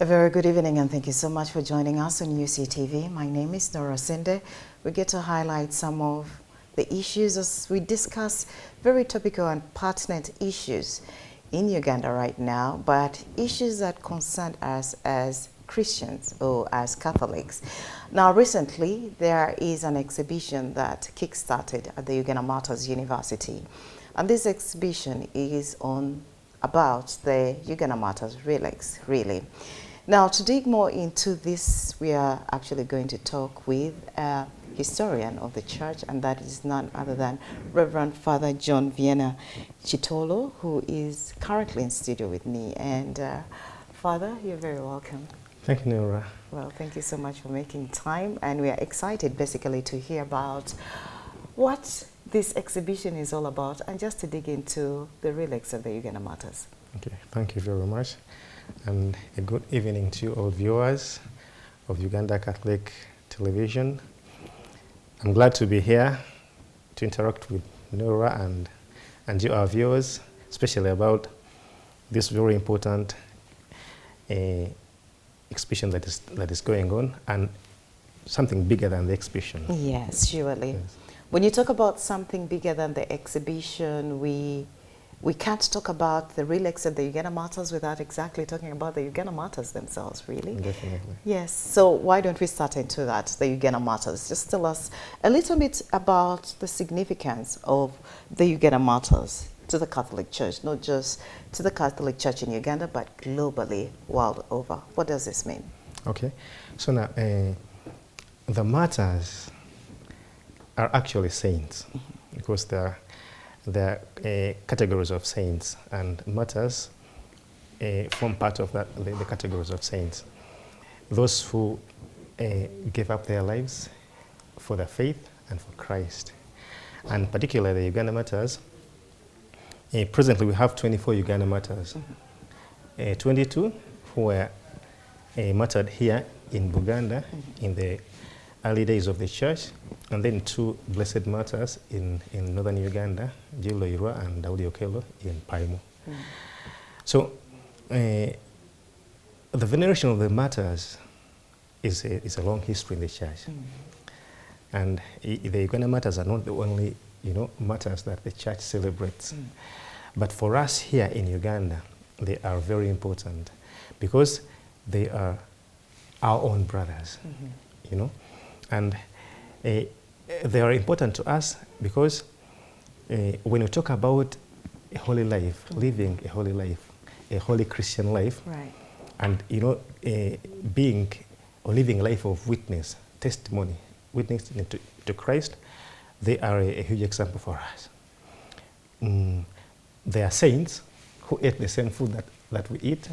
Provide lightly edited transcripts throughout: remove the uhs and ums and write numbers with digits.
A very good evening and thank you so much for joining us on Uctv. My name is Nora Sinde. We get to highlight some of the issues as we discuss very topical and pertinent issues in Uganda right now, but issues that concern us as Christians or as Catholics. Now recently there is an exhibition that kick-started at the Uganda Martyrs University, and this exhibition is about the Uganda Martyrs Relics, really. Now, to dig more into this, we are actually going to talk with a historian of the church, and that is none other than Reverend Father John Vienna Chitolo, who is currently in studio with me. And Father, you're very welcome. Thank you, Nora. Well, thank you so much for making time, and we are excited basically to hear about what this exhibition is all about, and just to dig into the relics of the Uganda Martyrs. Okay, thank you very much. And a good evening to all viewers of Uganda Catholic Television. I'm glad to be here to interact with Nora and you, our viewers, especially about this very important exhibition that is going on, and something bigger than the exhibition. Yes, surely. Yes. When you talk about something bigger than the exhibition, we can't talk about the relics of the Uganda Martyrs without exactly talking about the Uganda Martyrs themselves, really. Definitely. Yes, so why don't we start into that, the Uganda Martyrs? Just tell us a little bit about the significance of the Uganda Martyrs to the Catholic Church, not just to the Catholic Church in Uganda, but globally, world over. What does this mean? Okay, so now the martyrs are actually saints, because they're categories of saints, and martyrs form part of the categories of saints. Those who gave up their lives for the faith and for Christ. And particularly the Uganda martyrs, presently we have 24 Uganda martyrs. 22 who were martyred here in Uganda in the early days of the church, and then 2 blessed martyrs in northern Uganda, Jilo Irwa and Daudi Okello in Paimo. So the veneration of the martyrs is a long history in the church. And the Uganda martyrs are not the only martyrs that the church celebrates. But for us here in Uganda, they are very important because they are our own brothers, And they are important to us because when we talk about a holy life, living a holy life, a holy Christian life, right, and being or living a life of witness, testimony, witnessing to Christ, they are a huge example for us. They are saints who ate the same food that we eat.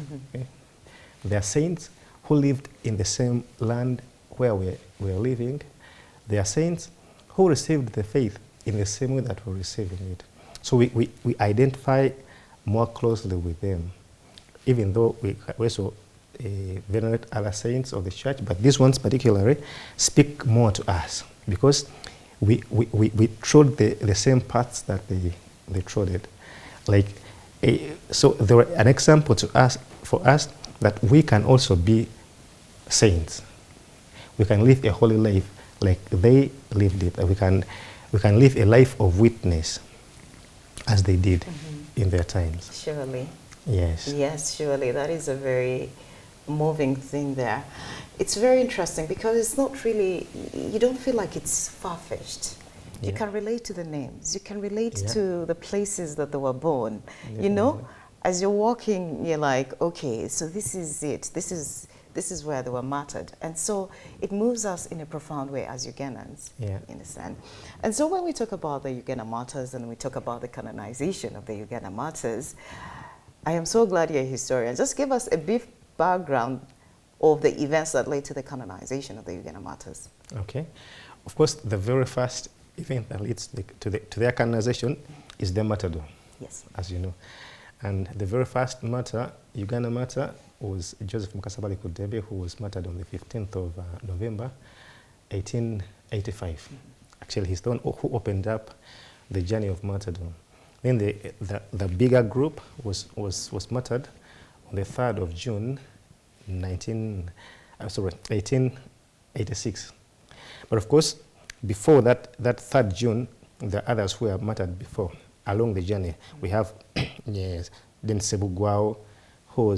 They are saints who lived in the same land where we are living. They are saints who received the faith in the same way that we're receiving it. So we identify more closely with them, even though we also venerate other saints of the church, but these ones particularly speak more to us because we trod the same paths that they trod. So they were an example to us, for us, that we can also be saints. We can live a holy life like they lived it. We can live a life of witness as they did in their times. Surely. Yes. Yes, surely. That is a very moving thing there. It's very interesting because it's not really, you don't feel like it's far-fetched. Yeah. You can relate to the names. You can relate to the places that they were born. Definitely. As you're walking, you're like, okay, so this is it. This is where they were martyred. And so it moves us in a profound way as Ugandans, in a sense. And so when we talk about the Uganda martyrs and we talk about the canonization of the Uganda martyrs, I am so glad you're a historian. Just give us a brief background of the events that led to the canonization of the Uganda martyrs. Okay. Of course, the very first event that leads to their canonization is their martyrdom. Yes. As you know. And the very first martyr, Uganda martyr, was Joseph Mukasabali Kudebe, who was martyred on the 15th of November, 1885. Actually, he's the one who opened up the journey of martyrdom. Then the bigger group was martyred on the 3rd of June, 1886. But of course, before that 3rd June, the others who were martyred before along the journey. We have yes, then Sebugwao, who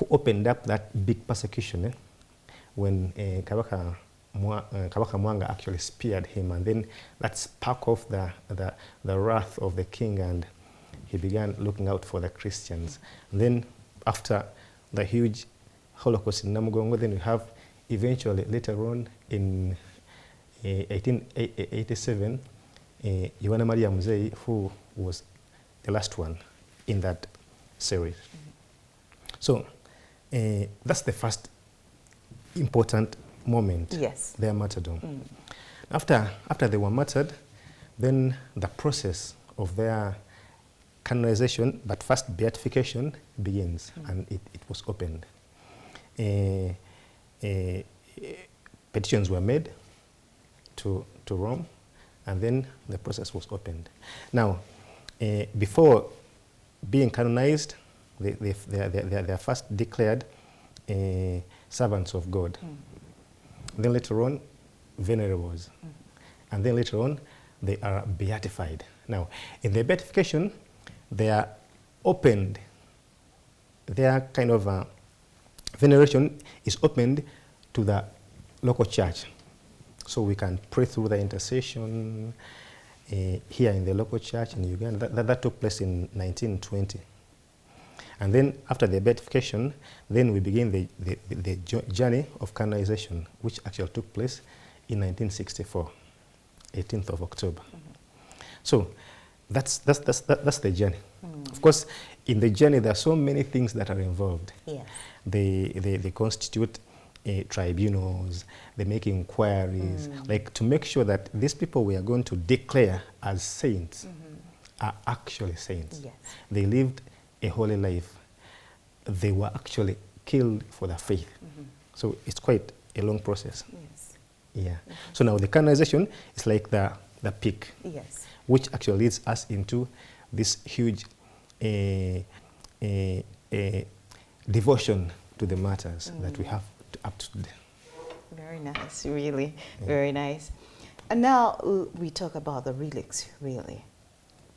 opened up that big persecution when Kabaka Mwanga actually speared him, and then that sparked off the wrath of the king, and he began looking out for the Christians. And then after the huge Holocaust in Namugongo, then we have eventually later on in 1887, Ugana Maria Muzei, who was the last one in that series. So that's the first important moment, yes, their martyrdom. After they were martyred, then the process of their canonization, but first beatification, begins, and it was opened. Petitions were made to Rome, and then the process was opened. Now, before being canonized, they are first declared servants of God. Then later on, venerables. And then later on, they are beatified. Now, in the beatification, they are opened. Their kind of veneration is opened to the local church. So we can pray through the intercession here in the local church in Uganda. That took place in 1920. And then after the beatification, then we begin the journey of canonization, which actually took place in 1964, 18th of October. So that's the journey. Of course, in the journey, there are so many things that are involved. Yes. They constitute tribunals, they make inquiries, like to make sure that these people we are going to declare as saints are actually saints. Yes. They lived a holy life. They were actually killed for their faith. So it's quite a long process. Yes. Yeah. So now the canonization is like the peak, Yes, which actually leads us into this huge devotion to the martyrs that we have up to today. very nice, really, very nice. And now we talk about the relics, really.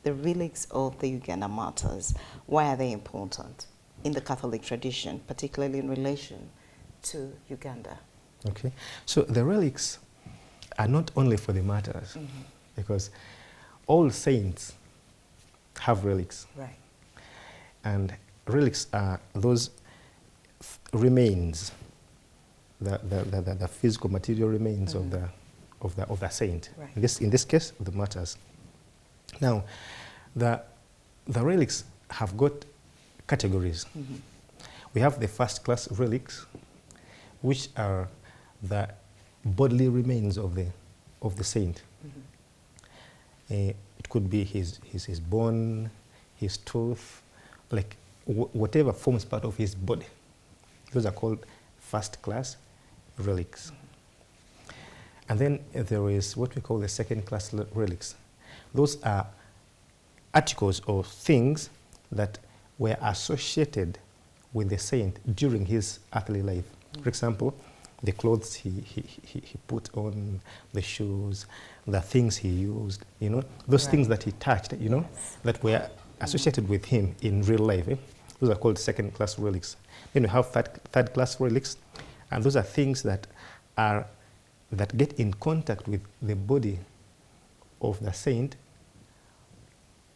The relics of the Uganda martyrs. Why are they important in the Catholic tradition, particularly in relation to Uganda? Okay. So the relics are not only for the martyrs, because all saints have relics. Right. And relics are those remains, the physical material remains of the saint. Right. In this case, the martyrs. Now, the relics have got categories. We have the first class relics, which are the bodily remains of the saint. It could be his bone, his tooth, like whatever forms part of his body. Those are called first class relics. And then there is what we call the second class relics. Those are articles or things that were associated with the saint during his earthly life. For example, the clothes he put on, the shoes, the things he used, those things that he touched, that were associated with him in real life. Those are called second class relics. Then we have third class relics, and those are things that get in contact with the body of the saint,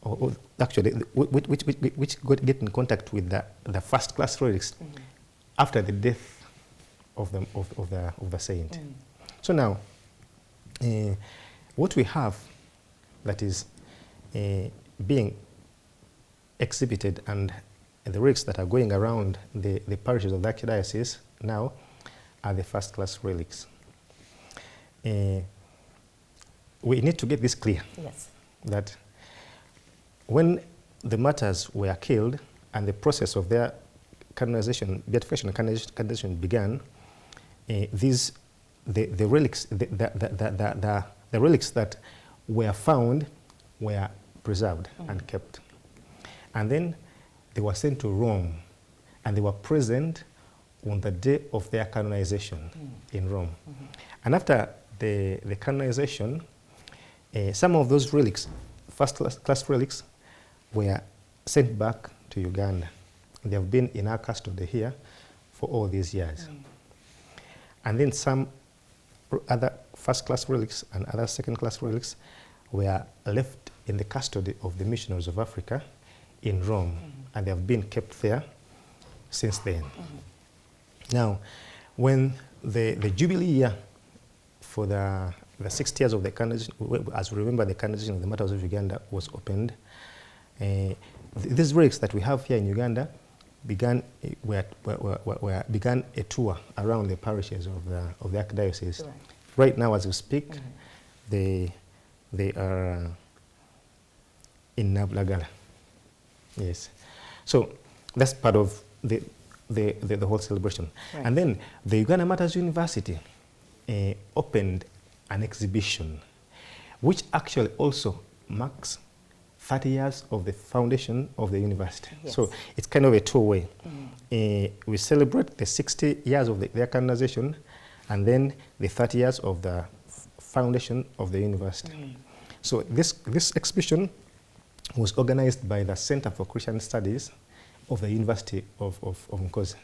or actually, which get in contact with the first class relics after the death of the saint. So now, what we have that is being exhibited, and the relics that are going around the parishes of the archdiocese now are the first class relics. We need to get this clear. Yes. That when the martyrs were killed and the process of their canonization, beatification and canonization began, the relics that were found were preserved and kept. And then they were sent to Rome, and they were present on the day of their canonization in Rome. And after the canonization, some of those relics, first-class relics, were sent back to Uganda. They have been in our custody here for all these years. And then some other first-class relics and other second-class relics were left in the custody of the missionaries of Africa in Rome, and they have been kept there since then. Now, when the Jubilee year for the 60 years of the canonization, as we remember, the canonization of the Martyrs of Uganda was opened, these relics that we have here in Uganda began a tour around the parishes of the archdiocese. Right now, as we speak, they are in Nabulagala. Yes. So that's part of the whole celebration. Right. And then the Uganda Martyrs University opened an exhibition, which actually also marks 30 years of the foundation of the university. Yes. So it's kind of a two-way. We celebrate the 60 years of their canonization, and then the 30 years of the foundation of the university. So this exhibition was organized by the Center for Christian Studies of the University of Nkozi.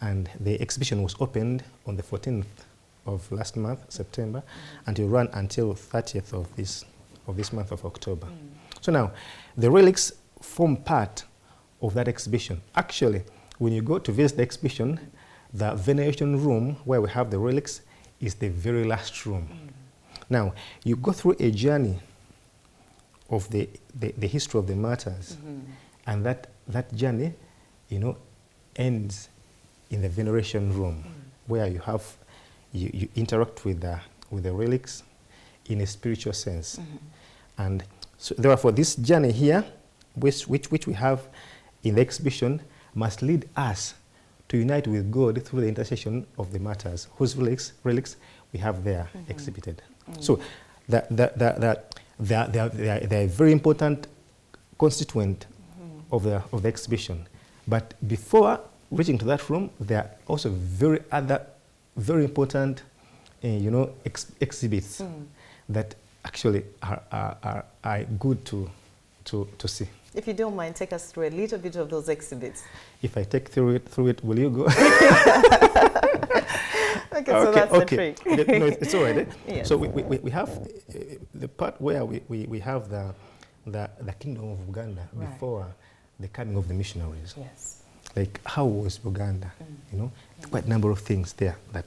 And the exhibition was opened on the 14th of last month, September, and it ran until 30th of this month of October. So now, the relics form part of that exhibition. Actually, when you go to visit the exhibition, the veneration room where we have the relics is the very last room. Now, you go through a journey of the history of the martyrs, and that journey, ends in the veneration room, where you interact with the relics in a spiritual sense. And so therefore, this journey here, which we have in the exhibition, must lead us to unite with God through the intercession of the martyrs, whose relics we have there exhibited. So they are a very important constituent of the exhibition. But before reaching to that room, there are also very important exhibits that actually are good to see. If you don't mind, take us through a little bit of those exhibits. If I take through it, will you go? Okay, so that's the trick. No, it's all right. Yes. So we have the part where we have the kingdom of Uganda before the coming of the missionaries. Yes. Like, how was Uganda? Quite a number of things there that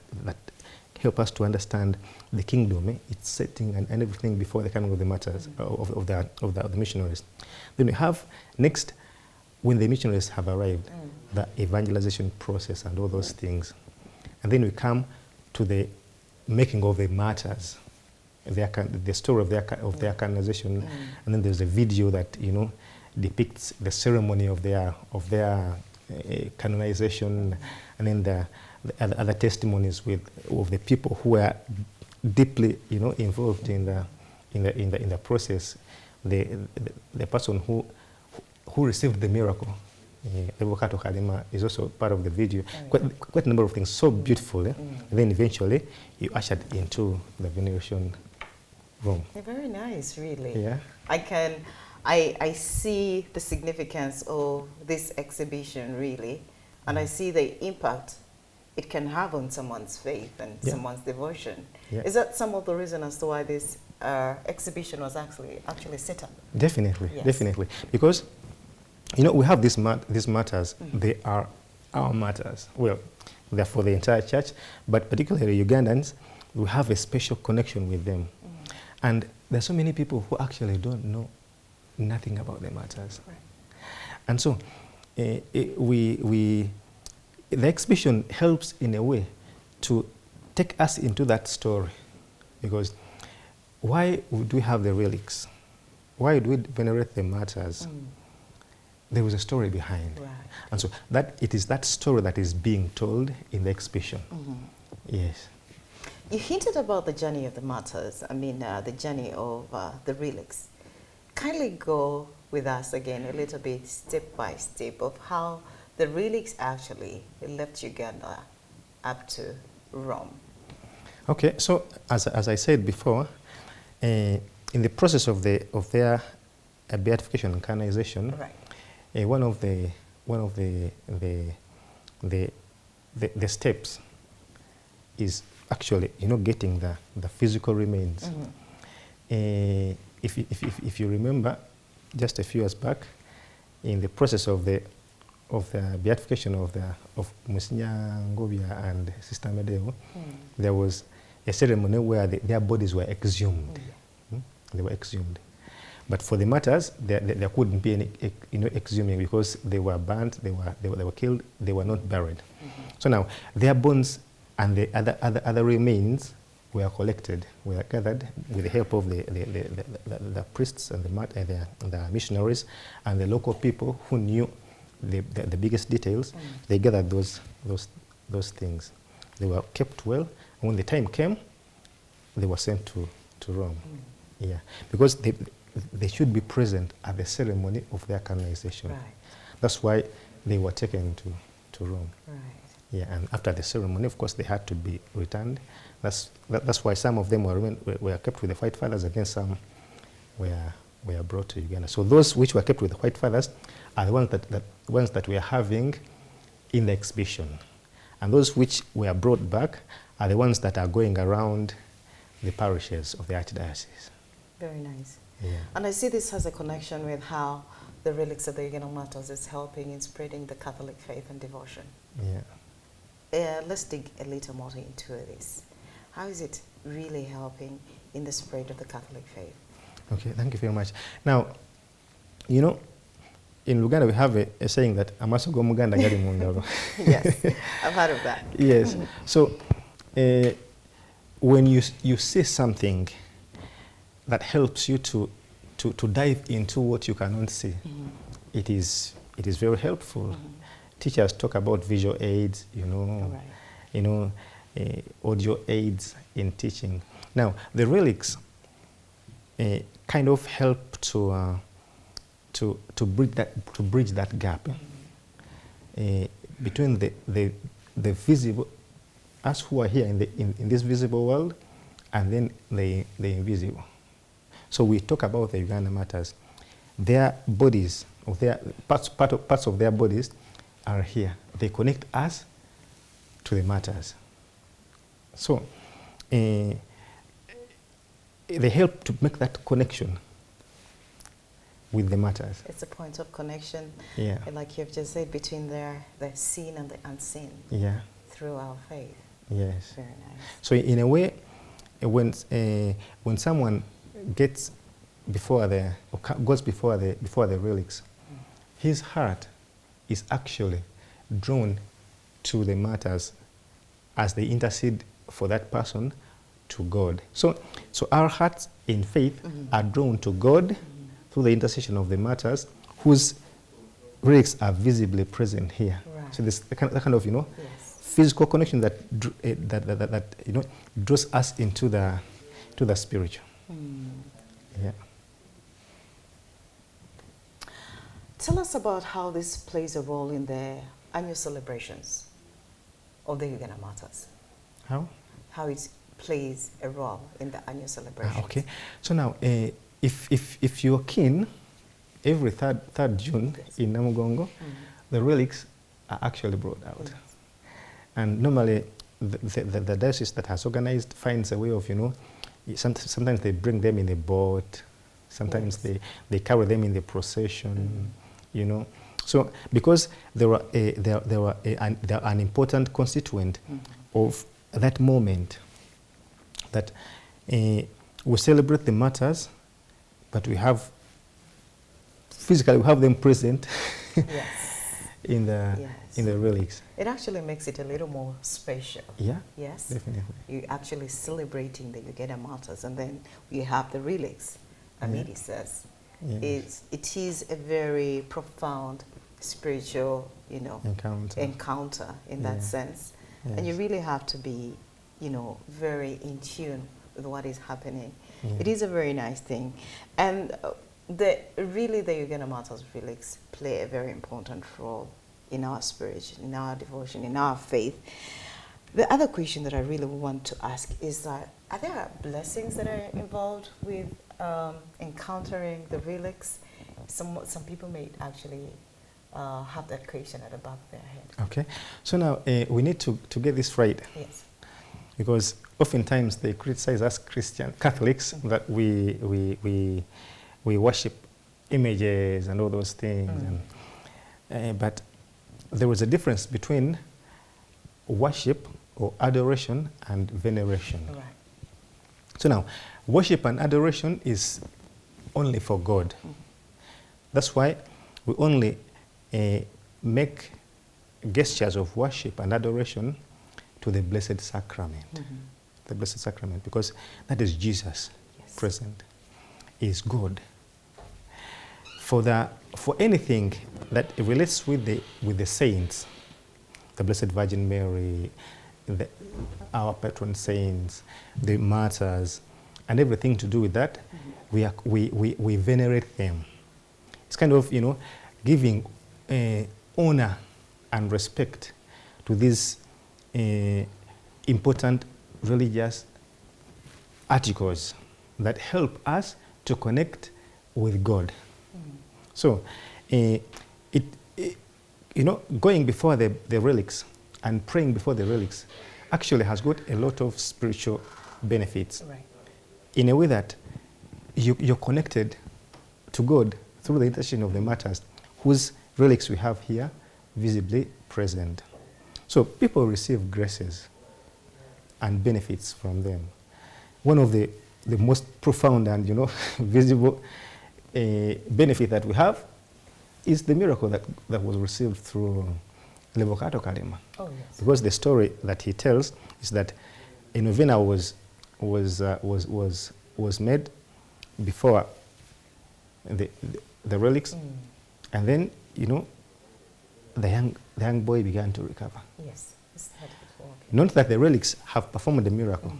help us to understand the kingdom, its setting and everything before the coming of the martyrs, of the missionaries. Then we have next, when the missionaries have arrived, the evangelization process and all those things. And then we come to the making of the martyrs, the story of their canonization, and then there's a video that depicts the ceremony of their canonization, and then the other testimonies of the people who were deeply involved in the process. The person who received the miracle, Evocato Kalima, is also part of the video. Quite a number of things, so beautiful. And then eventually you ushered into the veneration room. Very nice, really. Yeah. I see the significance of this exhibition, really, and I see the impact it can have on someone's faith and someone's devotion. Yeah. Is that some of the reason as to why this exhibition was actually set up? Definitely, definitely. Because, we have these matters, they are our matters. Well, they're for the entire church, but particularly Ugandans, we have a special connection with them. And there's so many people who actually don't know nothing about the matters. Right. And so, the exhibition helps in a way to take us into that story, because why would we have the relics? Why do we venerate the martyrs? There was a story behind. Right. And so it is that story that is being told in the exhibition. Yes. You hinted about the journey of the martyrs, the journey of the relics. Kindly go with us again a little bit, step by step, of how the relics actually left Uganda up to Rome? Okay, so as I said before, in the process of their beatification and canonization, Right. one of the steps is actually, getting the physical remains. If you remember, just a few years back, in the process of the beatification of Monsignor Ngobia and Sister Medeo, there was a ceremony where their bodies were exhumed. They were exhumed. But for the martyrs, there couldn't be any exhuming because they were burnt, they were killed, they were not buried. So now their bones and the other remains were collected, were gathered with the help of the priests and the missionaries and the local people who knew the biggest details. They gathered those things. They were kept well, and when the time came, they were sent to Rome. Yeah, because they should be present at the ceremony of their canonization. Right. That's why they were taken to Rome. Right. Yeah, and after the ceremony, of course, they had to be returned. That's why some of them were kept with the White Fathers, and then some were brought to Uganda. So those which were kept with the White Fathers are the ones that we are having in the exhibition, and those which were brought back are the ones that are going around the parishes of the Archdiocese. Very nice. Yeah. And I see this has a connection with how the relics of the Uganda martyrs is helping in spreading the Catholic faith and devotion. Yeah. Let's dig a little more into this. How is it really helping in the spread of the Catholic faith? Okay, thank you very much. Now, in Uganda we have a saying that amasogo muganda gali mungalo. Yes, I've heard of that. Yes. So when you see something that helps you to dive into what you cannot see, it is very helpful. Teachers talk about visual aids, audio aids in teaching. Now, the relics kind of help to bridge that gap between the visible, us who are here in this visible world, and then the invisible. So we talk about the Uganda martyrs. Their bodies, or their parts of their bodies, are here. They connect us to the martyrs. So they help to make that connection with the martyrs. It's a point of connection, Yeah. like you've just said, between the seen and the unseen. Yeah. Through our faith. Yes. Very nice. So in a way, when someone gets goes before the relics, his heart is actually drawn to the martyrs as they intercede for that person to God. So our hearts in faith are drawn to God through the intercession of the martyrs, whose relics are visibly present here. Right. So there's that kind of Yes. physical connection that draws us into the spiritual. Yeah. Tell us about how this plays a role in the annual celebrations of the Uganda martyrs. How? How it plays a role in the annual celebrations. Okay. So now, if you're keen, every third June in Namugongo, the relics are actually brought out. And normally, the diocese that has organized finds a way of, sometimes they bring them in a boat, sometimes they carry them in the procession, So because they are an important constituent of that moment, that we celebrate the martyrs, but we have physically them present in the relics. It actually makes it a little more special. Yeah. Yes. Definitely. You're actually celebrating the Uganda martyrs, and then you have the relics. Amidi says, it is a very profound spiritual, encounter in that sense, and you really have to be, very in tune with what is happening. It is a very nice thing, and the Uganda martyrs relics play a very important role in our spirit, in our devotion, in our faith. The other question that I really want to ask is that, are there blessings that are involved with encountering the relics? Some people may actually have that question at the back of their head. Okay, so now we need to get this right. Yes. Because oftentimes they criticize us Catholics that we worship images and all those things. And, but there is a difference between worship or adoration and veneration. Right. So now, worship and adoration is only for God. That's why we only make gestures of worship and adoration to the Blessed Sacrament. The Blessed Sacrament, because that is Jesus present, is God. For anything that relates with the saints, the Blessed Virgin Mary, our patron saints, the martyrs, and everything to do with that, we venerate them. It's kind of, giving honor and respect to these important religious articles that help us to connect with God. So, going before the relics and praying before the relics actually has got a lot of spiritual benefits. Right. In a way that you're connected to God through the intercession of the martyrs, whose relics we have here visibly present. So people receive graces and benefits from them. One of the most profound and visible benefit that we have is the miracle that was received through Levocato Kalema. Oh, yes. Because the story that he tells is that a novena was made before the relics, and then the young boy began to recover. Yes. Not that the relics have performed the miracle,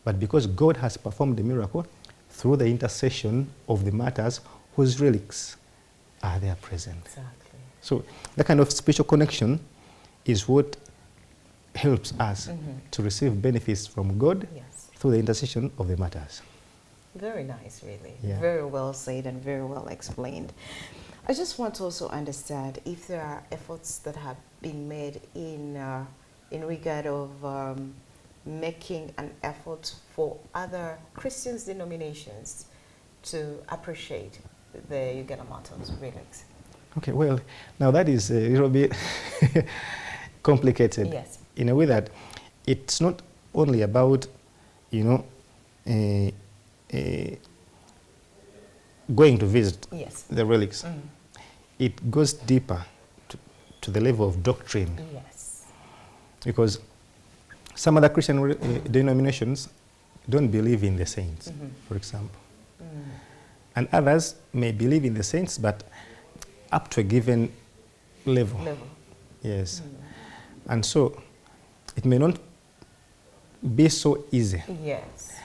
but because God has performed the miracle through the intercession of the martyrs whose relics are there present. Exactly. So that kind of spiritual connection is what helps us to receive benefits from God through the intercession of the martyrs. Very nice, really. Yeah. Very well said and very well explained. I just want to also understand if there are efforts that have been made in regard of making an effort for other Christian denominations to appreciate the Uganda martyrs' relics. Okay, well, now that is a little bit complicated. Yes. In a way that it's not only about, going to visit the relics. It goes deeper to the level of doctrine. Yes. Because some other Christian denominations don't believe in the saints, for example. And others may believe in the saints, but up to a given level. Yes. And so it may not be so easy. Yes.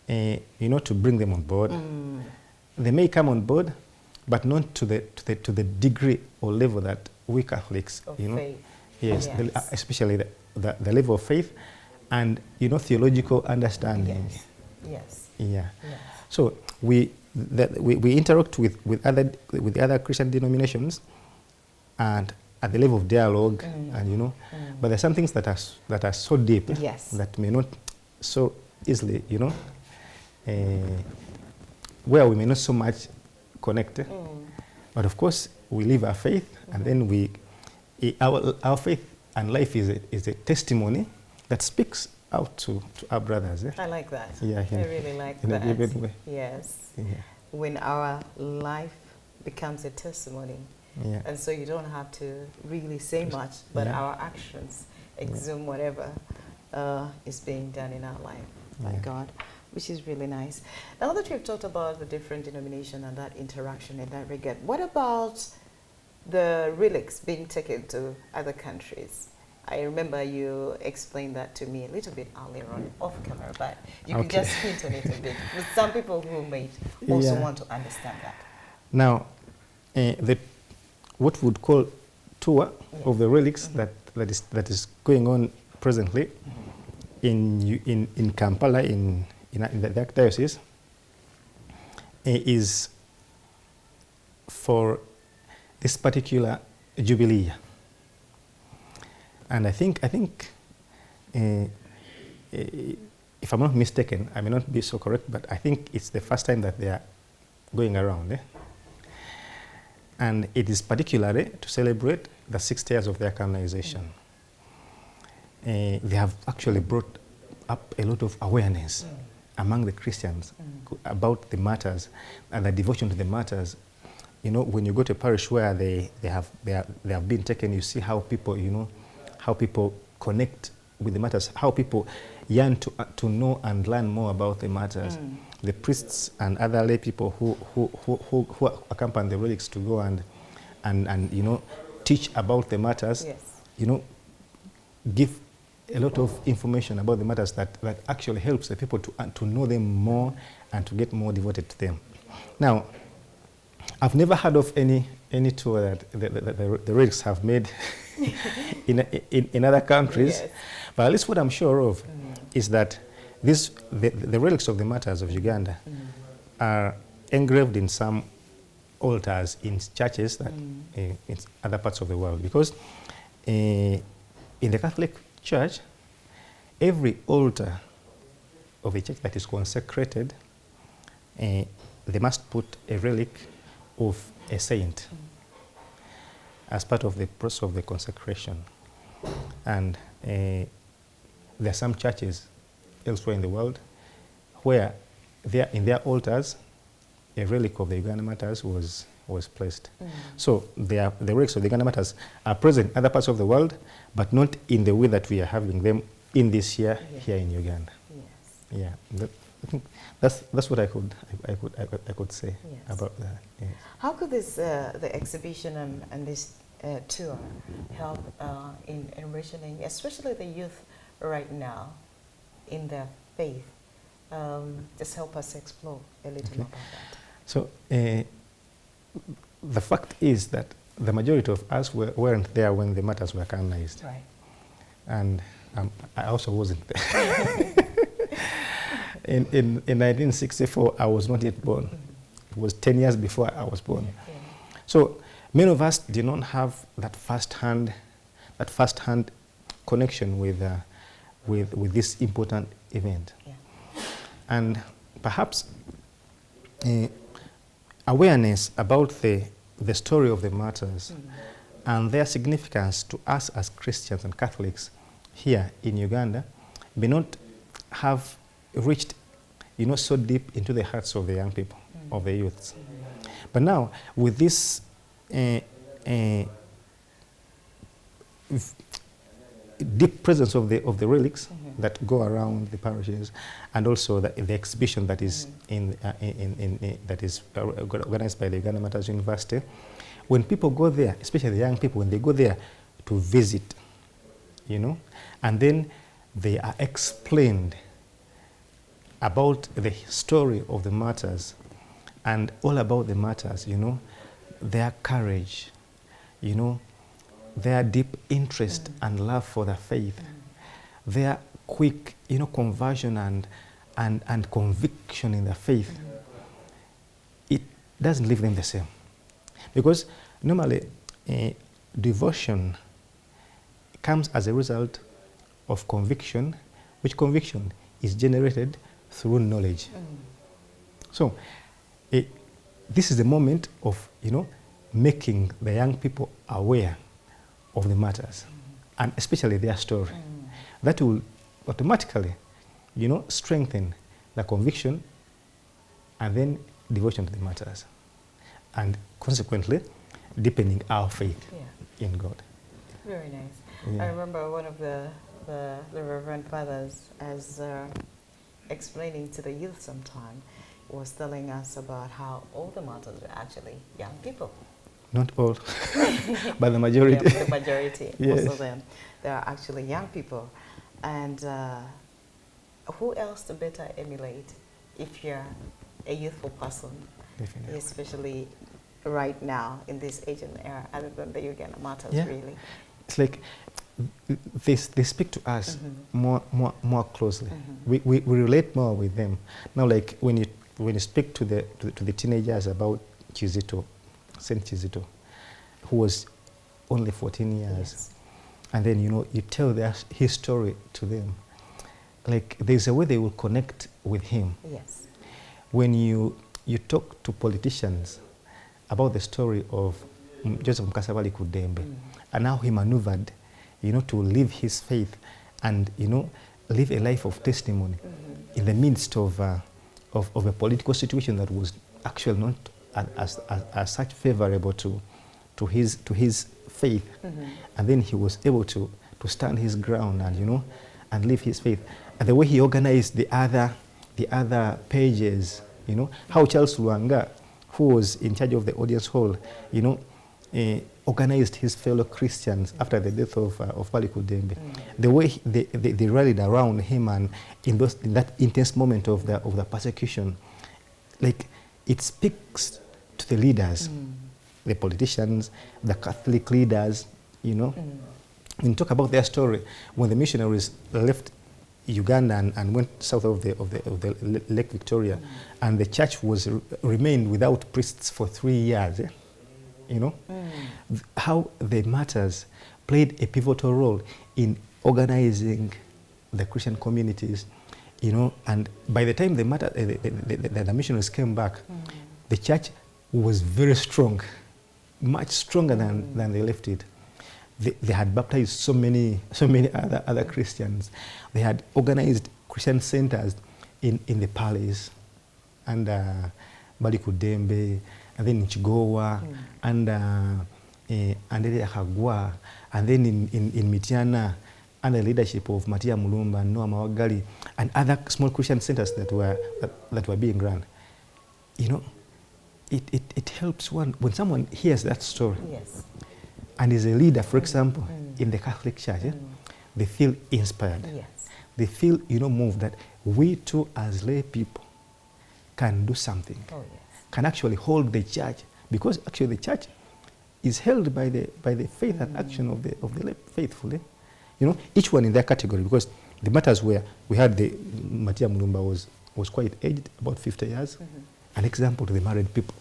To bring them on board. They may come on board, but not to the degree or level that we Catholics, of faith. Yes, especially the level of faith and theological understanding. Yes. Yeah. Yes. So we interact with other Christian denominations, and at the level of dialogue, and but there are some things that are so deep that may not so easily where we may not so much connect. But of course we live our faith, and then our faith and life is a testimony that speaks out to our brothers. I like that. Yeah, I really like in that. a given way. Yes. Yeah. When our life becomes a testimony. Yeah. And so you don't have to really say much, but our actions exhume whatever is being done in our life by God, which is really nice. Now that we've talked about the different denomination and that interaction in that regard, what about the relics being taken to other countries? I remember you explained that to me a little bit earlier on off camera, but you could just hint on it a bit with some people who may also want to understand that. Now, what we would call tour Yes. of the relics that is going on presently in Kampala, in the diocese, is for this particular jubilee year. And I think if I'm not mistaken, I may not be so correct, but I think it's the first time that they are going around. And it is particularly to celebrate the 60 years of their canonization. They have actually brought up a lot of awareness among the Christians about the matters and the devotion to the matters. You know, when you go to a parish where they have been taken, you see how people, you know, how people connect with the matters, how people yearn to know and learn more about the matters. The priests and other lay people who accompany the relics to go and you know, teach about the matters, Yes. you know, give a lot of information about the matters that actually helps the people to know them more and to get more devoted to them. Now, I've never heard of any tour that the relics have made in other countries, Yes. but at least what I'm sure of is that the relics of the martyrs of Uganda are engraved in some altars in churches that in other parts of the world, because in the Catholic Church, every altar of a church that is consecrated, they must put a relic of a saint as part of the process of the consecration. And there are some churches elsewhere in the world where in their altars a relic of the Uganda martyrs was placed. So the relics of the Uganda martyrs are present in other parts of the world, but not in the way that we are having them in this year here in Uganda. Yes. Yeah, I think that's what I could say about that. Yes. How could this the exhibition and this tour help in enriching, especially the youth right now, in their faith? Just help us explore a little more about that. So the fact is that the majority of us weren't there when the matters were canonized. Right. And I also wasn't there. In 1964, I was not yet born. It was 10 years before I was born. Yeah. So many of us did not have that first-hand connection with this important event. Yeah. And perhaps awareness about the story of the martyrs and their significance to us as Christians and Catholics here in Uganda may not have reached, you know, so deep into the hearts of the young people, of the youths. But now, with this deep presence of the relics that go around the parishes, and also the exhibition that is that is organized by the Uganda Martyrs University, when people go there, especially the young people, when they go there to visit, you know, and then they are explained about the story of the martyrs and all about the martyrs, you know, their courage, you know, their deep interest and love for the faith, their quick, you know, conversion and conviction in the faith, it doesn't leave them the same. Because normally devotion comes as a result of conviction, which conviction is generated through knowledge. So this is the moment of, you know, making the young people aware of the matters, and especially their story. That will automatically, you know, strengthen the conviction and then devotion to the matters, and consequently deepening our faith in God. Very nice. Yeah. I remember one of the Reverend Fathers, as explaining to the youth sometime, was telling us about how all the martyrs are actually young people. Not all, but the majority. Yeah, the majority, Yes. most of them, they are actually young people. And who else to better emulate if you're a youthful person, Definitely. especially right now in this age and era, other than the Uganda matters, Yeah. really? It's like they speak to us more closely. We relate more with them. Now, like when you speak to the teenagers about Kizito, Saint Kizito, who was only 14 years, Yes. and then you tell his story to them. Like there's a way they will connect with him. Yes. When you talk to politicians about the story of Joseph Mukasabali Kudembe and how he maneuvered, to live his faith and, live a life of testimony in the midst of a political situation that was actually not as such favorable to his faith. And then he was able to stand his ground and, and live his faith. And the way he organized the other pages, how Charles Luanga, who was in charge of the audience hall, organized his fellow Christians after the death of Bali Kudembe. The way they rallied around him and in that intense moment of the persecution, like it speaks to the leaders, the politicians, the Catholic leaders, When you talk about their story, when the missionaries left Uganda and went south of the Lake Victoria, and the church remained without priests for 3 years, how the martyrs played a pivotal role in organizing the Christian communities, and by the time the missionaries came back, the church was very strong, much stronger than they left it. They had baptized so many other Christians. They had organized Christian centers in the palace, and Bali Kudembe, and then in Chigowa, and Hagwa, and then in Mitiana, under the leadership of Matia Mulumba, Noah Mawagali, and other small Christian centers that were being run. It helps one when someone hears that story. Yes. And is a leader, for example, in the Catholic Church, they feel inspired. Yes. They feel, moved that we too, as lay people, can do something. Oh, yes. Can actually hold the church, because actually the church is held by the faith and action of the lay faithful. Each one in their category, because the matters where we had the Matia Mulumba was quite aged, about 50 years, an example to the married people.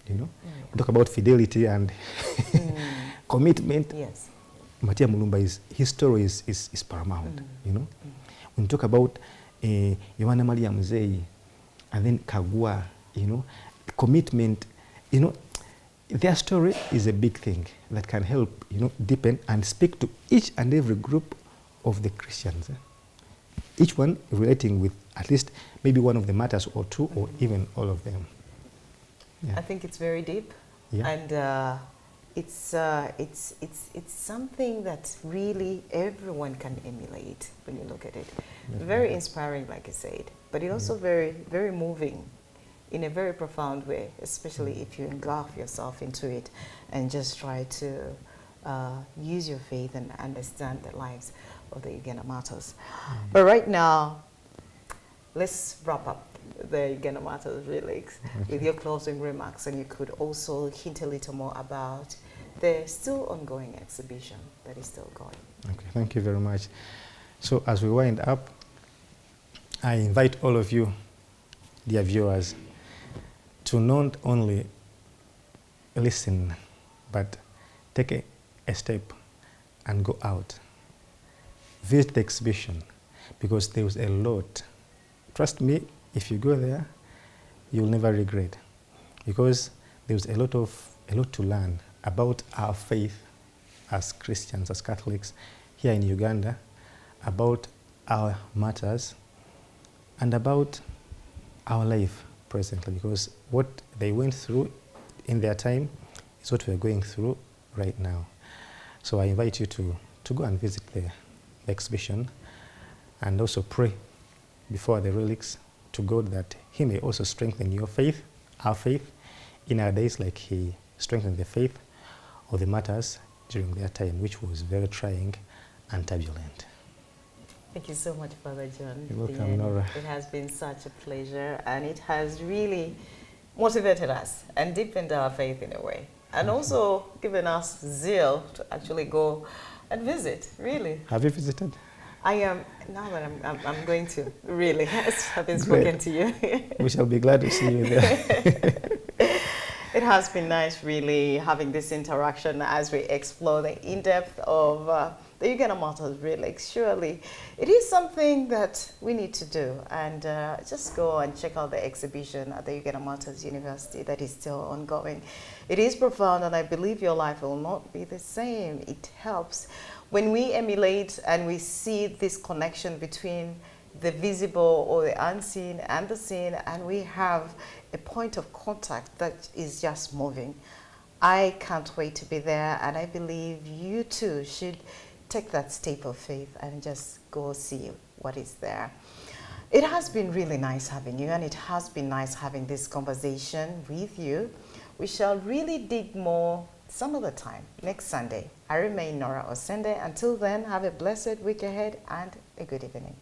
We talk about fidelity and commitment. Yes. Matia Mulumba his story is paramount. When you talk about Yohana Maria Mzee and then Kagwa, commitment, their story is a big thing that can help, deepen and speak to each and every group of the Christians. Each one relating with at least maybe one of the matters or two or even all of them. Yeah. I think it's very deep, and it's something that really everyone can emulate when you look at it. Very inspiring, like I said, but it also very, very moving in a very profound way, especially if you engulf yourself into it and just try to use your faith and understand the lives of the Uganda martyrs. But right now, let's wrap up the Uganda Matters Relics with your closing remarks, and you could also hint a little more about the still ongoing exhibition that is still going. Okay, thank you very much. So as we wind up, I invite all of you, dear viewers, to not only listen, but take a step and go out. Visit the exhibition, because there was a lot. Trust me, if you go there, you'll never regret, because there's a lot to learn about our faith as Christians, as Catholics here in Uganda, about our matters, and about our life presently, because what they went through in their time is what we're going through right now. So I invite you to go and visit the exhibition, and also pray before the relics to God that He may also strengthen your faith, our faith, in our days, like He strengthened the faith of the martyrs during their time, which was very trying and turbulent. Thank you so much, Father John. You're welcome, Nora. It has been such a pleasure, and it has really motivated us and deepened our faith in a way. And also given us zeal to actually go and visit, really. Have you visited? I am, now that I'm going to, really, having spoken to you. We shall be glad to see you there. It has been nice, really, having this interaction as we explore the in-depth of the Uganda Martyrs Relics. Surely, it is something that we need to do. And just go and check out the exhibition at the Uganda Martyrs University that is still ongoing. It is profound, and I believe your life will not be the same. It helps. When we emulate and we see this connection between the visible or the unseen and the seen, and we have a point of contact that is just moving. I can't wait to be there, and I believe you too should take that step of faith and just go see what is there. It has been really nice having you, and it has been nice having this conversation with you. We shall really dig more some other time, next Sunday. I remain Nora Osende. Until then, have a blessed week ahead and a good evening.